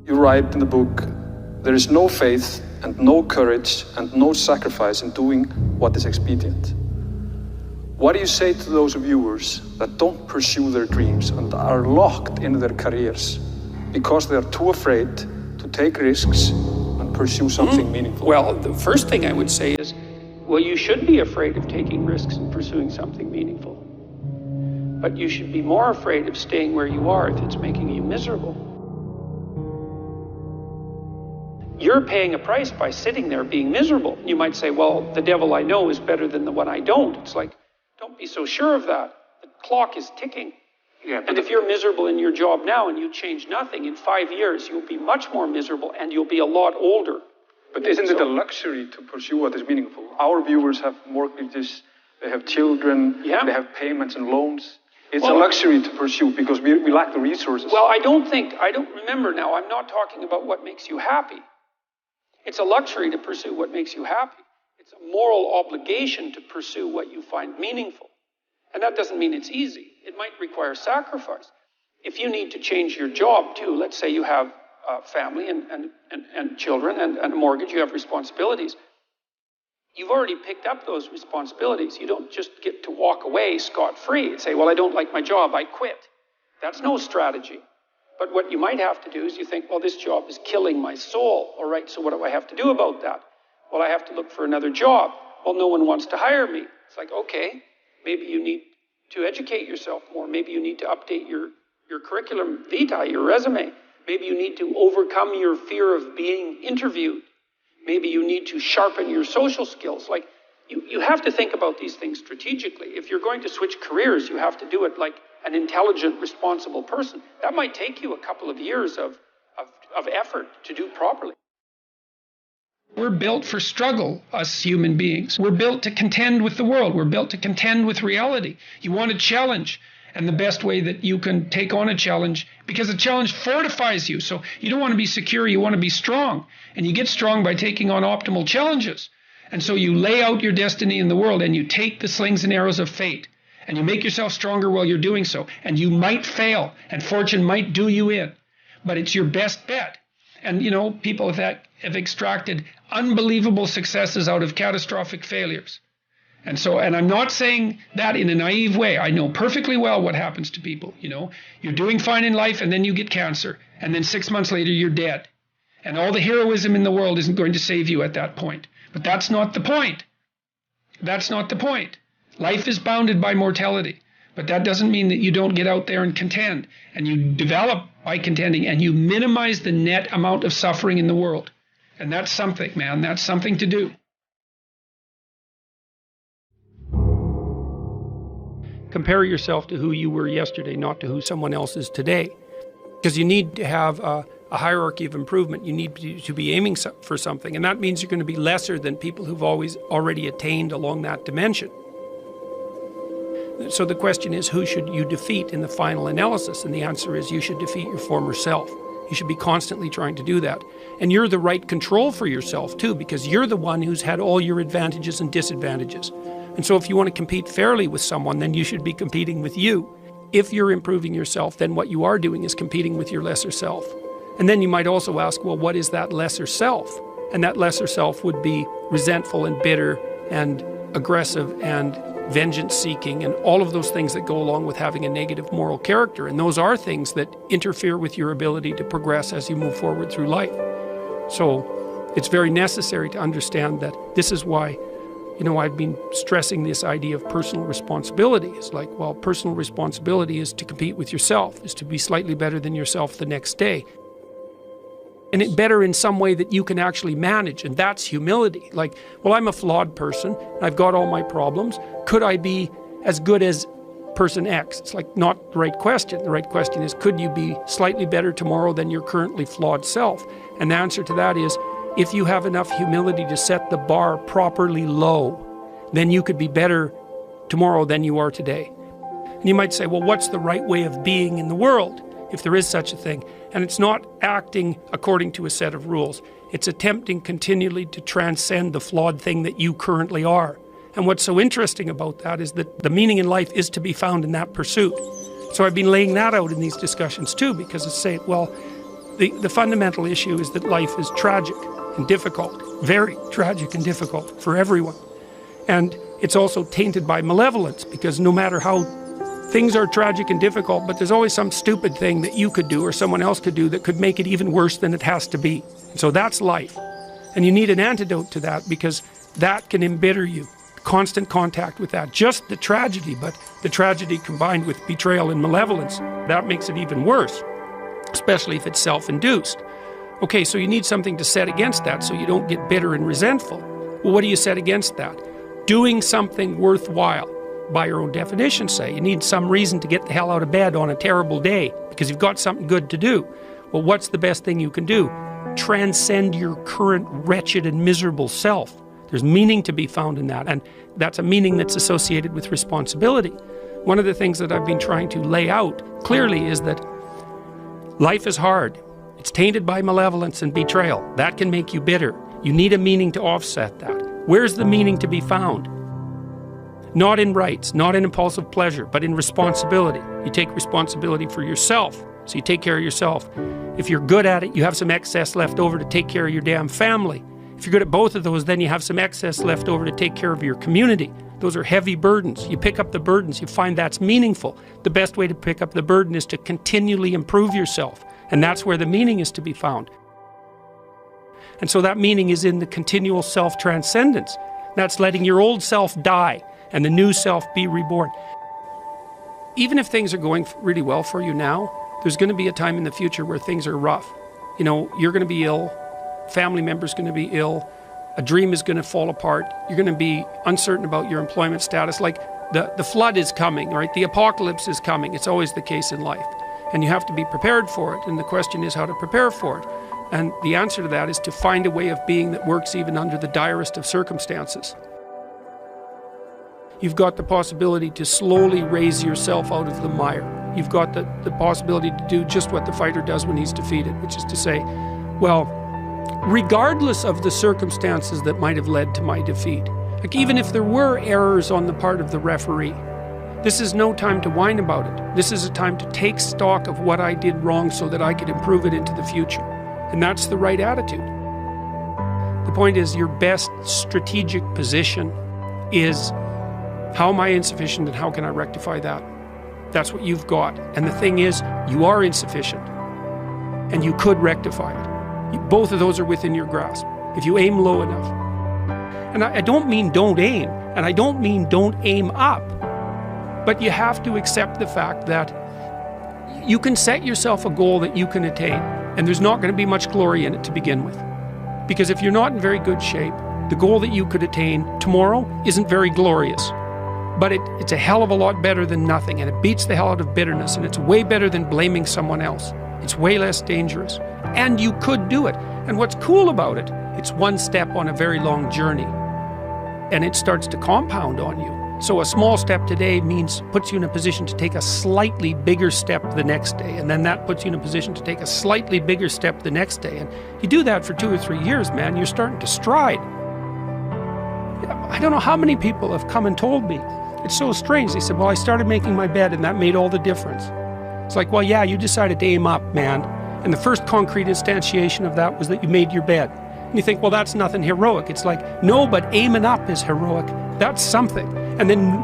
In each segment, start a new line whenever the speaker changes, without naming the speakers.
You write in the book, there is no faith and no courage and no sacrifice in doing what is expedient. What do you say to those viewers that don't pursue their dreams and are locked in their careers because they are too afraid to take risks and pursue something meaningful?
Well, the first thing I would say is, well, you should be afraid of taking risks and pursuing something meaningful. But you should be more afraid of staying where you are if it's making you miserable. You're paying a price by sitting there being miserable. You might say, well, the devil I know is better than the one I don't. It's like, don't be so sure of that. The clock is ticking. Yeah, and if you're miserable in your job now and you change nothing, in 5 years you'll be much more miserable and you'll be a lot older.
But isn't it a luxury to pursue what is meaningful? Our viewers have mortgages, they have children, they have payments and loans. It's a luxury to pursue because we lack the resources.
Well, I don't remember now, I'm not talking about what makes you happy. It's a luxury to pursue what makes you happy. It's a moral obligation to pursue what you find meaningful. And that doesn't mean it's easy. It might require sacrifice. If you need to change your job too, let's say you have a family and children and a mortgage, you have responsibilities. You've already picked up those responsibilities. You don't just get to walk away scot-free and say, well, I don't like my job, I quit. That's no strategy. But what you might have to do is you think, well, this job is killing my soul. All right, so what do I have to do about that? Well, I have to look for another job. Well, no one wants to hire me. It's like, okay, maybe you need to educate yourself more. Maybe you need to update your curriculum vitae, your resume. Maybe you need to overcome your fear of being interviewed. Maybe you need to sharpen your social skills. Like, you have to think about these things strategically. If you're going to switch careers, you have to do it like an intelligent, responsible person. That might take you a couple of years of effort to do properly. We're built for struggle, us human beings. We're built to contend with the world. We're built to contend with reality. You want a challenge. And the best way that you can take on a challenge, because a challenge fortifies you. So you don't want to be secure, you want to be strong. And you get strong by taking on optimal challenges. And so you lay out your destiny in the world and you take the slings and arrows of fate. And you make yourself stronger while you're doing so. And you might fail, and fortune might do you in. But it's your best bet. And, you know, people have extracted unbelievable successes out of catastrophic failures. And I'm not saying that in a naive way. I know perfectly well what happens to people. You know, you're doing fine in life and then you get cancer. And then 6 months later, you're dead. And all the heroism in the world isn't going to save you at that point. But that's not the point. That's not the point. Life is bounded by mortality. But that doesn't mean that you don't get out there and contend. And you develop by contending and you minimize the net amount of suffering in the world. And that's something, man. That's something to do. Compare yourself to who you were yesterday, not to who someone else is today. Because you need to have a hierarchy of improvement. You need to be aiming for something. And that means you're going to be lesser than people who've already attained along that dimension. So the question is, who should you defeat in the final analysis? And the answer is, you should defeat your former self. You should be constantly trying to do that. And you're the right control for yourself too, because you're the one who's had all your advantages and disadvantages. And so if you want to compete fairly with someone, then you should be competing with you. If you're improving yourself, then what you are doing is competing with your lesser self. And then you might also ask, well, what is that lesser self? And that lesser self would be resentful and bitter and aggressive and vengeance-seeking and all of those things that go along with having a negative moral character. And those are things that interfere with your ability to progress as you move forward through life. So it's very necessary to understand that this is why, you know, I've been stressing this idea of personal responsibility. It's like, well, personal responsibility is to compete with yourself, is to be slightly better than yourself the next day. And it better in some way that you can actually manage, and that's humility. Like, well, I'm a flawed person, I've got all my problems. Could I be as good as person X? It's like not the right question. The right question is, could you be slightly better tomorrow than your currently flawed self? And the answer to that is, if you have enough humility to set the bar properly low, then you could be better tomorrow than you are today. And you might say, well, what's the right way of being in the world, if there is such a thing? And it's not acting according to a set of rules. It's attempting continually to transcend the flawed thing that you currently are. And what's so interesting about that is that the meaning in life is to be found in that pursuit. So I've been laying that out in these discussions too, because it's saying, well, The fundamental issue is that life is tragic and difficult, very tragic and difficult for everyone. And it's also tainted by malevolence, because no matter how things are tragic and difficult, but there's always some stupid thing that you could do or someone else could do that could make it even worse than it has to be. And so that's life. And you need an antidote to that, because that can embitter you. Constant contact with that, just the tragedy, but the tragedy combined with betrayal and malevolence, that makes it even worse, especially if it's self-induced. Okay, so you need something to set against that so you don't get bitter and resentful. Well, what do you set against that? Doing something worthwhile. By your own definition, say. You need some reason to get the hell out of bed on a terrible day because you've got something good to do. Well, what's the best thing you can do? Transcend your current wretched and miserable self. There's meaning to be found in that, and that's a meaning that's associated with responsibility. One of the things that I've been trying to lay out clearly is that life is hard. It's tainted by malevolence and betrayal. That can make you bitter. You need a meaning to offset that. Where's the meaning to be found? Not in rights, not in impulsive pleasure, but in responsibility. You take responsibility for yourself, so you take care of yourself. If you're good at it, you have some excess left over to take care of your damn family. If you're good at both of those, then you have some excess left over to take care of your community. Those are heavy burdens. You pick up the burdens, you find that's meaningful. The best way to pick up the burden is to continually improve yourself, and that's where the meaning is to be found. And so that meaning is in the continual self-transcendence. That's letting your old self die and the new self be reborn. Even if things are going really well for you now, there's going to be a time in the future where things are rough. You know, you're going to be ill, family member's going to be ill, a dream is going to fall apart, you're going to be uncertain about your employment status. Like the flood is coming, right? The apocalypse is coming. It's always the case in life. And you have to be prepared for it. And the question is how to prepare for it. And the answer to that is to find a way of being that works even under the direst of circumstances. You've got the possibility to slowly raise yourself out of the mire. You've got the possibility to do just what the fighter does when he's defeated, which is to say, well, regardless of the circumstances that might have led to my defeat, like even if there were errors on the part of the referee, this is no time to whine about it. This is a time to take stock of what I did wrong so that I could improve it into the future. And that's the right attitude. The point is, your best strategic position is, how am I insufficient and how can I rectify that? That's what you've got. And the thing is, you are insufficient and you could rectify it. Both of those are within your grasp if you aim low enough. And I don't mean don't aim, and I don't mean don't aim up, but you have to accept the fact that you can set yourself a goal that you can attain, and there's not going to be much glory in it to begin with. Because if you're not in very good shape, the goal that you could attain tomorrow isn't very glorious. But it's a hell of a lot better than nothing, and it beats the hell out of bitterness, and it's way better than blaming someone else. It's way less dangerous. And you could do it. And what's cool about it, it's one step on a very long journey. And it starts to compound on you. So a small step today puts you in a position to take a slightly bigger step the next day. And then that puts you in a position to take a slightly bigger step the next day. And you do that for 2 or 3 years, man, you're starting to stride. I don't know how many people have come and told me. It's so strange. They said, well, I started making my bed and that made all the difference. It's like, well, yeah, you decided to aim up, man. And the first concrete instantiation of that was that you made your bed. And you think, well, that's nothing heroic. It's like, no, but aiming up is heroic. That's something. And then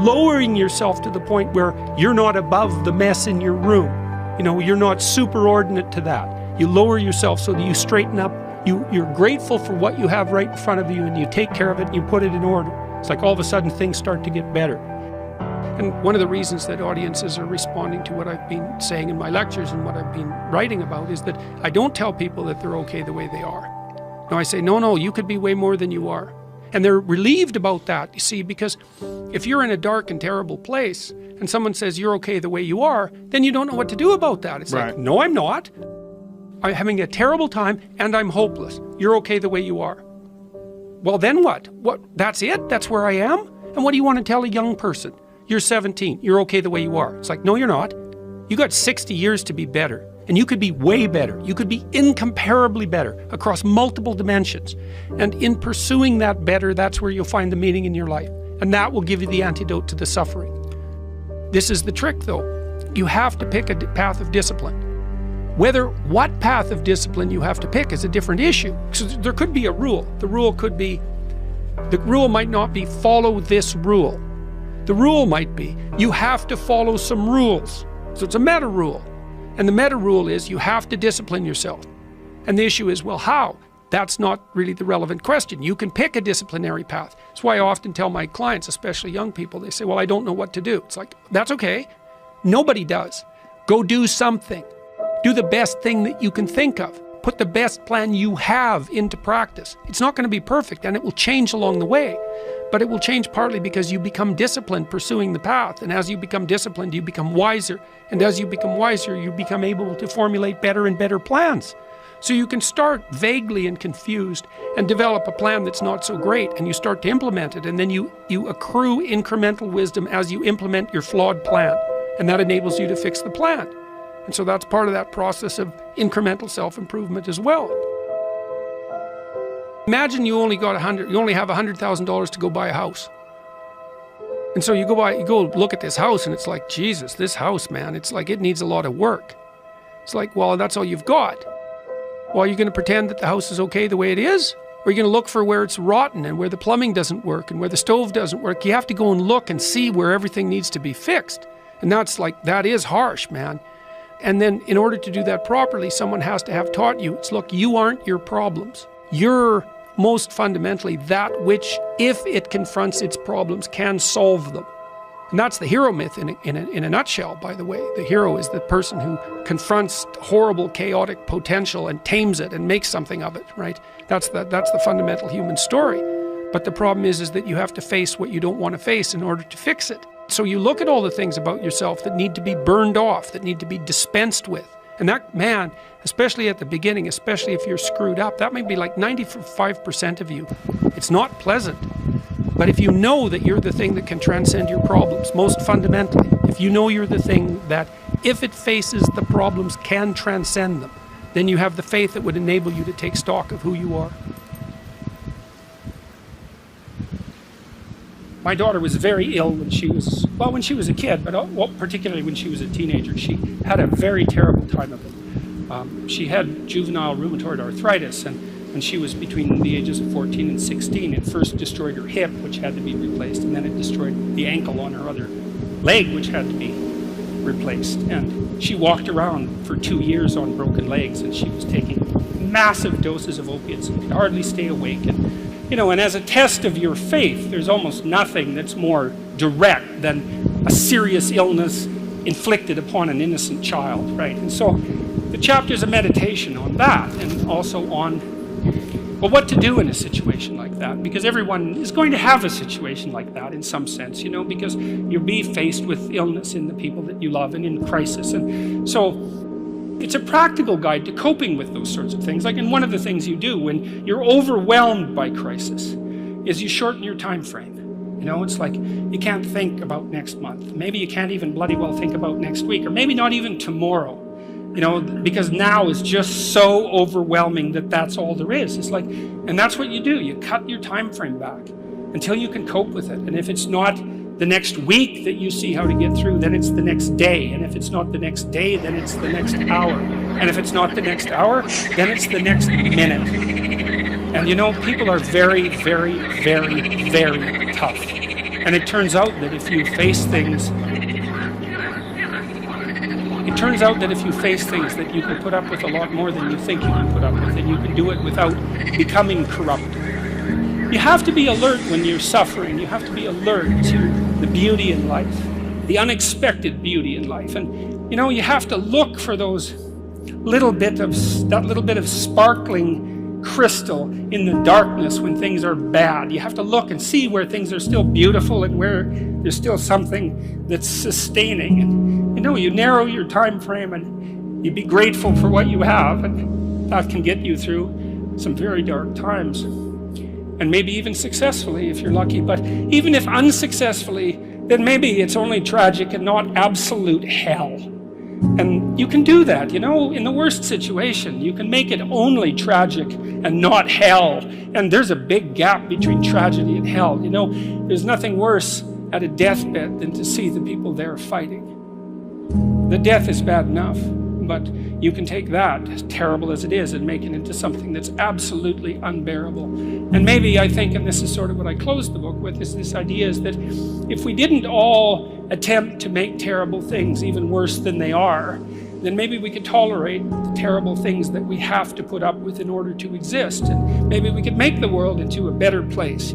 lowering yourself to the point where you're not above the mess in your room. You know, you're not superordinate to that. You lower yourself so that you straighten up. You're grateful for what you have right in front of you, and you take care of it and you put it in order. It's like all of a sudden things start to get better. And one of the reasons that audiences are responding to what I've been saying in my lectures and what I've been writing about is that I don't tell people that they're okay the way they are. No, I say, no, you could be way more than you are. And they're relieved about that, you see, because if you're in a dark and terrible place and someone says you're okay the way you are, then you don't know what to do about that. It's right. Like, no, I'm not. I'm having a terrible time and I'm hopeless. You're okay the way you are. Well, then what? That's it? That's where I am? And what do you want to tell a young person? You're 17, you're okay the way you are. It's like, no, you're not. You got 60 years to be better. And you could be way better. You could be incomparably better across multiple dimensions. And in pursuing that better, that's where you'll find the meaning in your life. And that will give you the antidote to the suffering. This is the trick, though. You have to pick a path of discipline. What path of discipline you have to pick is a different issue. So there could be a rule. The rule might not be follow this rule. The rule might be you have to follow some rules. So it's a meta rule. And the meta rule is you have to discipline yourself. And the issue is, well, how? That's not really the relevant question. You can pick a disciplinary path. That's why I often tell my clients, especially young people, they say, well, I don't know what to do. It's like, that's okay. Nobody does. Go do something. Do the best thing that you can think of. Put the best plan you have into practice. It's not going to be perfect, and it will change along the way. But it will change partly because you become disciplined pursuing the path. And as you become disciplined, you become wiser. And as you become wiser, you become able to formulate better and better plans. So you can start vaguely and confused and develop a plan that's not so great, and you start to implement it, and then you accrue incremental wisdom as you implement your flawed plan. And that enables you to fix the plan. And so that's part of that process of incremental self-improvement as well. Imagine you only have $100,000 to go buy a house. And so you go look at this house, and it's like, Jesus, this house, man, it's like it needs a lot of work. It's like, well, that's all you've got. Well, are you going to pretend that the house is okay the way it is? Or are you going to look for where it's rotten and where the plumbing doesn't work and where the stove doesn't work? You have to go and look and see where everything needs to be fixed. And that is harsh, man. And then in order to do that properly, someone has to have taught you, it's look, you aren't your problems. You're most fundamentally that which, if it confronts its problems, can solve them. And that's the hero myth in a nutshell, by the way. The hero is the person who confronts horrible, chaotic potential and tames it and makes something of it, right? That's the fundamental human story. But the problem is that you have to face what you don't want to face in order to fix it. So you look at all the things about yourself that need to be burned off, that need to be dispensed with. And that, man, especially at the beginning, especially if you're screwed up, that might be like 95% of you. It's not pleasant. But if you know that you're the thing that can transcend your problems, most fundamentally, if you know you're the thing that, if it faces the problems, can transcend them, then you have the faith that would enable you to take stock of who you are. My daughter was very ill when she was a kid, but particularly when she was a teenager. She had a very terrible time of it. She had juvenile rheumatoid arthritis, and she was between the ages of 14 and 16. It first destroyed her hip, which had to be replaced, and then it destroyed the ankle on her other leg, which had to be replaced. And she walked around for 2 years on broken legs, and she was taking massive doses of opiates and could hardly stay awake. And as a test of your faith, there's almost nothing that's more direct than a serious illness inflicted upon an innocent child, right? And so the chapter's a meditation on that, and also on, well, what to do in a situation like that, because everyone is going to have a situation like that in some sense, because you'll be faced with illness in the people that you love and in crisis. And so it's a practical guide to coping with those sorts of things. And one of the things you do when you're overwhelmed by crisis is you shorten your time frame. It's like you can't think about next month. Maybe you can't even bloody well think about next week, or maybe not even tomorrow. Because now is just so overwhelming that that's all there is. It's like, and that's what you do. You cut your time frame back until you can cope with it. And if it's not the next week that you see how to get through, then it's the next day. And if it's not the next day, then it's the next hour. And if it's not the next hour, then it's the next minute. And people are very, very, very, very tough. And it turns out that if you face things, that you can put up with a lot more than you think you can put up with, and you can do it without becoming corrupt. You have to be alert when you're suffering. You have to be alert to the beauty in life, the unexpected beauty in life. And you have to look for that little bit of sparkling crystal in the darkness when things are bad. You have to look and see where things are still beautiful and where there's still something that's sustaining. And you narrow your time frame and you be grateful for what you have, and that can get you through some very dark times. And maybe even successfully if you're lucky. But even if unsuccessfully, then maybe it's only tragic and not absolute hell. And you can do that, in the worst situation. You can make it only tragic and not hell. And there's a big gap between tragedy and hell. There's nothing worse at a deathbed than to see the people there fighting. The death is bad enough. but you can take that, as terrible as it is, and make it into something that's absolutely unbearable. And maybe I think, and this is sort of what I closed the book with, is this idea is that if we didn't all attempt to make terrible things even worse than they are, then maybe we could tolerate the terrible things that we have to put up with in order to exist, and maybe we could make the world into a better place.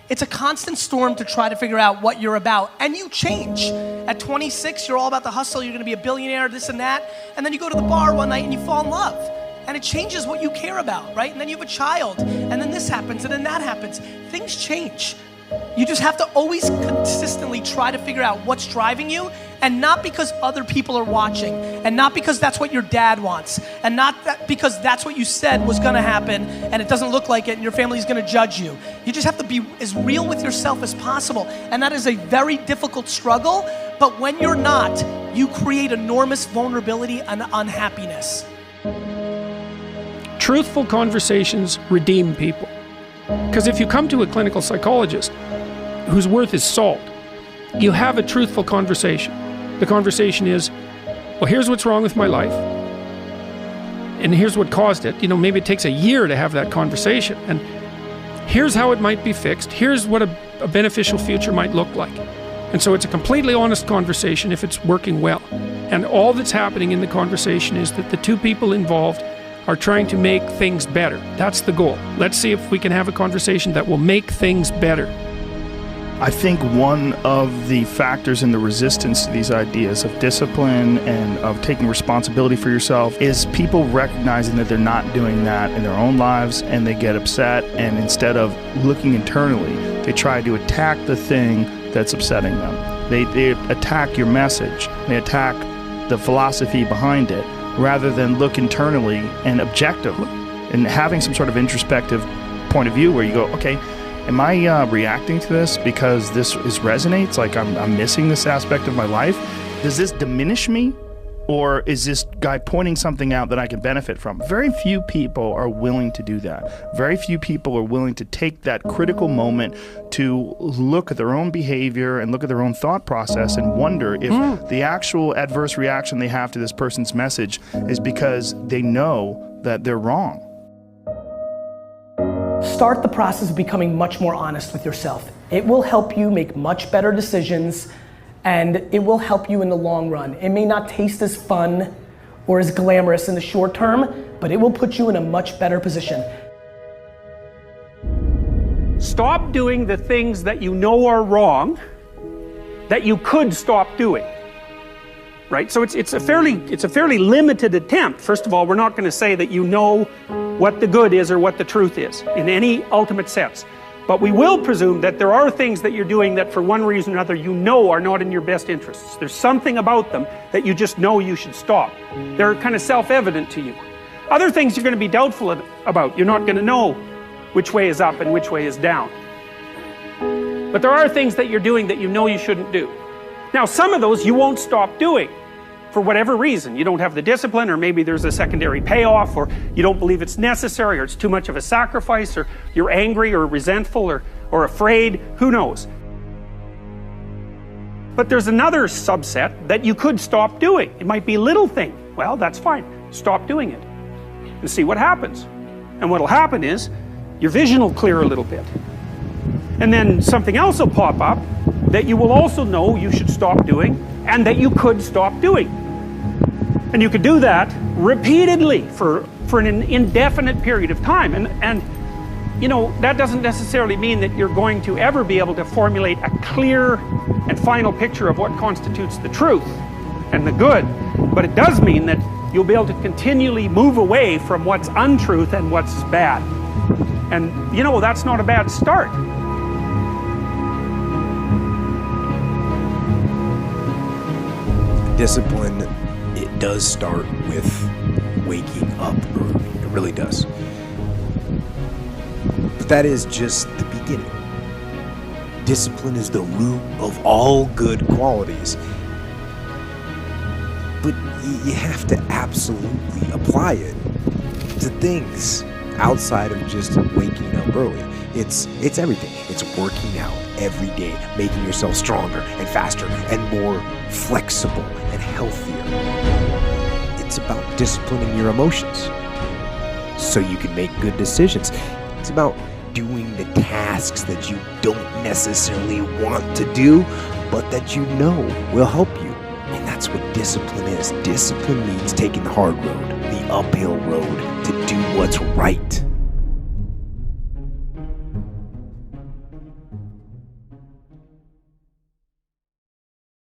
It's a constant storm to try to figure out what you're about, and you change. At 26, you're all about the hustle, you're gonna be a billionaire, this and that, and then you go to the bar one night and you fall in love, and it changes what you care about, right? And then you have a child, and then this happens, and then that happens. Things change. You just have to always consistently try to figure out what's driving you, and not because other people are watching, and not because that's what your dad wants, and not because that's what you said was gonna happen, and it doesn't look like it, and your family's gonna judge you. You just have to be as real with yourself as possible, and that is a very difficult struggle, but when you're not, you create enormous vulnerability and unhappiness.
Truthful conversations redeem people. Because if you come to a clinical psychologist whose worth is salt, you have a truthful conversation. The conversation is, well, here's what's wrong with my life, and here's what caused it. You know, maybe it takes a year to have that conversation, and here's how it might be fixed. Here's what a beneficial future might look like. And so it's a completely honest conversation if it's working well. And all that's happening in the conversation is that the two people involved are trying to make things better. That's the goal. Let's see if we can have a conversation that will make things better.
I think one of the factors in the resistance to these ideas of discipline and of taking responsibility for yourself is people recognizing that they're not doing that in their own lives, and they get upset, and instead of looking internally, they try to attack the thing that's upsetting them. They attack your message. They attack the philosophy behind it, rather than look internally and objectively and having some sort of introspective point of view where you go, okay, am I reacting to this because this resonates? Like I'm missing this aspect of my life? Does this diminish me? Or is this guy pointing something out that I can benefit from? Very few people are willing to do that. Very few people are willing to take that critical moment to look at their own behavior and look at their own thought process and wonder if the actual adverse reaction they have to this person's message is because they know that they're wrong.
Start the process of becoming much more honest with yourself. It will help you make much better decisions, and it will help you in the long run. It may not taste as fun or as glamorous in the short term, but it will put you in a much better position.
Stop doing the things that you know are wrong that you could stop doing. Right? So it's a fairly limited attempt. First of all, we're not going to say that you know what the good is or what the truth is in any ultimate sense. But we will presume that there are things that you're doing that for one reason or another you know are not in your best interests. There's something about them that you just know you should stop. They're kind of self-evident to you. Other things you're going to be doubtful about. You're not going to know which way is up and which way is down. But there are things that you're doing that you know you shouldn't do. Now, some of those you won't stop doing for whatever reason. You don't have the discipline, or maybe there's a secondary payoff, or you don't believe it's necessary, or it's too much of a sacrifice, or you're angry or resentful or afraid, who knows. But there's another subset that you could stop doing. It might be a little thing. Well, that's fine. Stop doing it and see what happens. And what'll happen is your vision will clear a little bit. And then something else will pop up that you will also know you should stop doing and that you could stop doing. And you could do that repeatedly for an indefinite period of time. And you know, that doesn't necessarily mean that you're going to ever be able to formulate a clear and final picture of what constitutes the truth and the good. But it does mean that you'll be able to continually move away from what's untruth and what's bad. And you know, that's not a bad start.
Discipline, it does start with waking up early. It really does. But that is just the beginning. Discipline is the root of all good qualities. But you have to absolutely apply it to things outside of just waking up early. It's everything. It's working out every day, making yourself stronger and faster and more flexible and healthier. It's about disciplining your emotions so you can make good decisions. It's about doing the tasks that you don't necessarily want to do, but that you know will help you. And that's what discipline is. Discipline means taking the hard road, the uphill road, to do what's right.